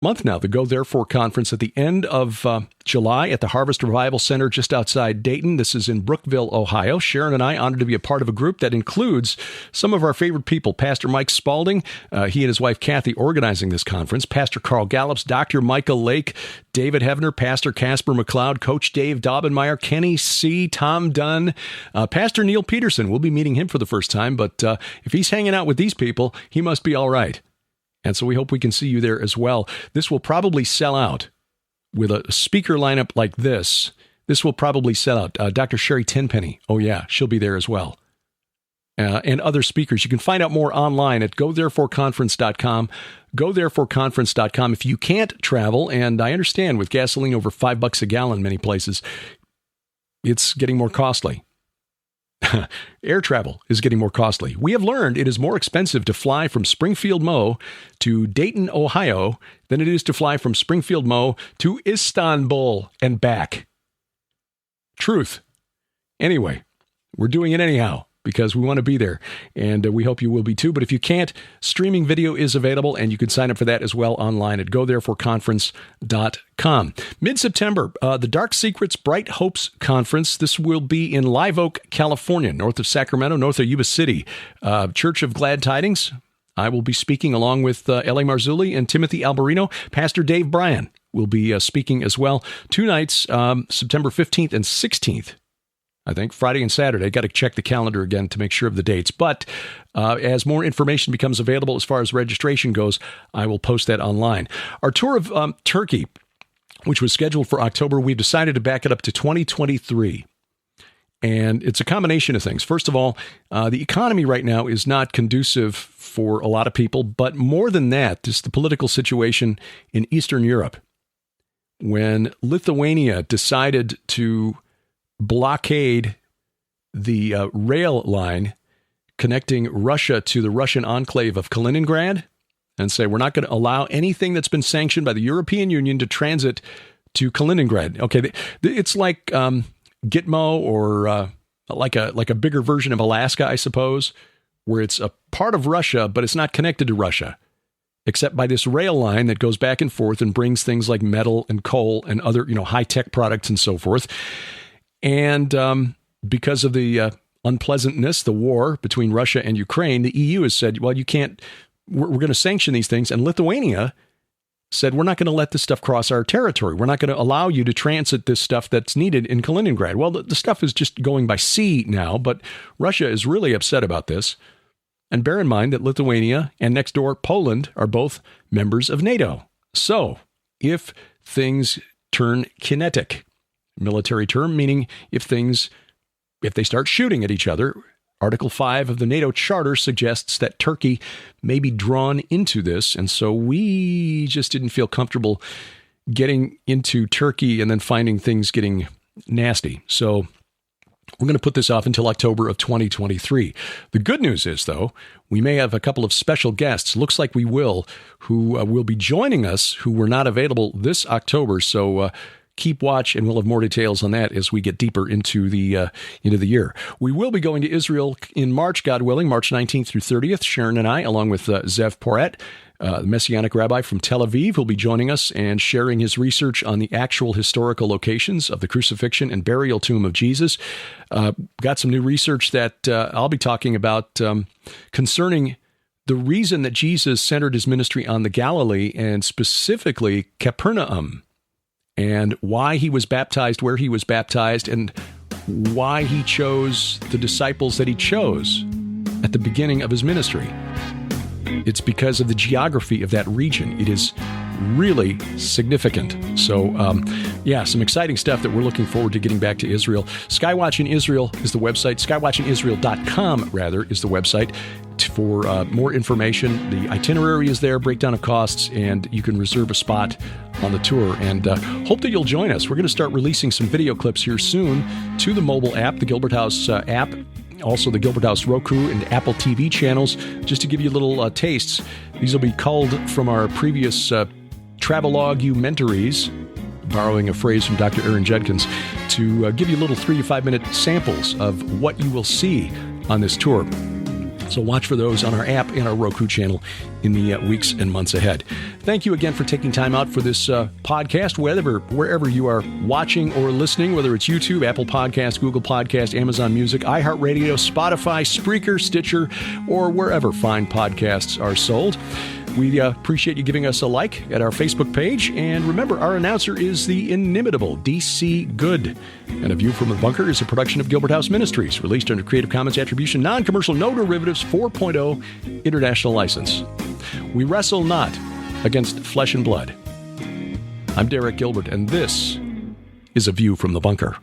month now, the Go Therefore Conference at the end of July at the Harvest Revival Center just outside Dayton. This is in Brookville, Ohio. Sharon and I honored to be a part of a group that includes some of our favorite people. Pastor Mike Spalding, he and his wife Kathy organizing this conference. Pastor Carl Gallups, Dr. Michael Lake, David Hevner, Pastor Casper McLeod, Coach Dave Daubenmeyer, Kenny C., Tom Dunn, Pastor Neil Peterson. We'll be meeting him for the first time, but if he's hanging out with these people, he must be all right. And so we hope we can see you there as well. This will probably sell out with a speaker lineup like this. This will probably sell out. Dr. Sherry Tenpenny. Oh, yeah, she'll be there as well. And other speakers. You can find out more online at gothereforeconference.com. Gothereforeconference.com. If you can't travel, and I understand with gasoline over $5 a gallon many places, it's getting more costly. Air travel is getting more costly. We have learned it is more expensive to fly from Springfield, Mo to Dayton, Ohio, than it is to fly from Springfield, Mo to Istanbul and back. Truth. Anyway, we're doing it anyhow because we want to be there, and we hope you will be too. But if you can't, streaming video is available, and you can sign up for that as well online at gothereforeconference.com. Mid-September, the Dark Secrets, Bright Hopes Conference. This will be in Live Oak, California, north of Sacramento, north of Yuba City. Church of Glad Tidings. I will be speaking along with L.A. Marzulli and Timothy Alberino. Pastor Dave Bryan will be speaking as well. 2 nights, September 15th and 16th. I think Friday and Saturday. Got to check the calendar again to make sure of the dates. But as more information becomes available as far as registration goes, I will post that online. Our tour of Turkey, which was scheduled for October, we've decided to back it up to 2023. And it's a combination of things. First of all, the economy right now is not conducive for a lot of people. But more than that, just the political situation in Eastern Europe. When Lithuania decided to blockade the rail line connecting Russia to the Russian enclave of Kaliningrad and say, we're not going to allow anything that's been sanctioned by the European Union to transit to Kaliningrad. Okay, it's like Gitmo or like a bigger version of Alaska, I suppose, where it's a part of Russia, but it's not connected to Russia, except by this rail line that goes back and forth and brings things like metal and coal and other, high-tech products and so forth. And because of the unpleasantness, the war between Russia and Ukraine, the EU has said, well, you can't, we're going to sanction these things. And Lithuania said, we're not going to let this stuff cross our territory. We're not going to allow you to transit this stuff that's needed in Kaliningrad. Well, the stuff is just going by sea now, but Russia is really upset about this. And bear in mind that Lithuania and next door Poland are both members of NATO. So if things turn kinetic, military term, meaning if they start shooting at each other, Article 5 of the NATO Charter suggests that Turkey may be drawn into this. And so we just didn't feel comfortable getting into Turkey and then finding things getting nasty. So we're going to put this off until October of 2023. The good news is, though, we may have a couple of special guests, looks like we will, who will be joining us, who were not available this October. So keep watch, and we'll have more details on that as we get deeper into the year. We will be going to Israel in March, God willing, March 19th through 30th. Sharon and I, along with Zev Poret, the Messianic rabbi from Tel Aviv, will be joining us and sharing his research on the actual historical locations of the crucifixion and burial tomb of Jesus. Got some new research that I'll be talking about concerning the reason that Jesus centered his ministry on the Galilee and specifically Capernaum, and why he was baptized where he was baptized, and why he chose the disciples that he chose at the beginning of his ministry. It's because of the geography of that region. It is really significant. So, some exciting stuff that we're looking forward to getting back to Israel. Skywatch in Israel is the website. Skywatchingisrael.com, rather, is the website for more information. The itinerary is there, breakdown of costs, and you can reserve a spot on the tour. And hope that you'll join us. We're going to start releasing some video clips here soon to the mobile app, the Gilbert House app, also the Gilbert House Roku and Apple TV channels, just to give you little tastes. These will be culled from our previous Travelogue You Mentories, borrowing a phrase from Dr. Aaron Judkins, to give you little 3 to 5 minute samples of what you will see on this tour. So watch for those on our app and our Roku channel in the weeks and months ahead. Thank thank you again for taking time out for this podcast, wherever you are watching or listening, whether it's YouTube, Apple Podcasts, Google Podcasts, Amazon Music, iHeartRadio, Spotify, Spreaker, Stitcher, or wherever fine podcasts are sold. We appreciate you giving us a like at our Facebook page. And remember, our announcer is the inimitable D.C. Good. And A View from the Bunker is a production of Gilbert House Ministries, released under Creative Commons Attribution, Non-Commercial, No Derivatives 4.0 International License. We wrestle not against flesh and blood. I'm Derek Gilbert, and this is A View from the Bunker.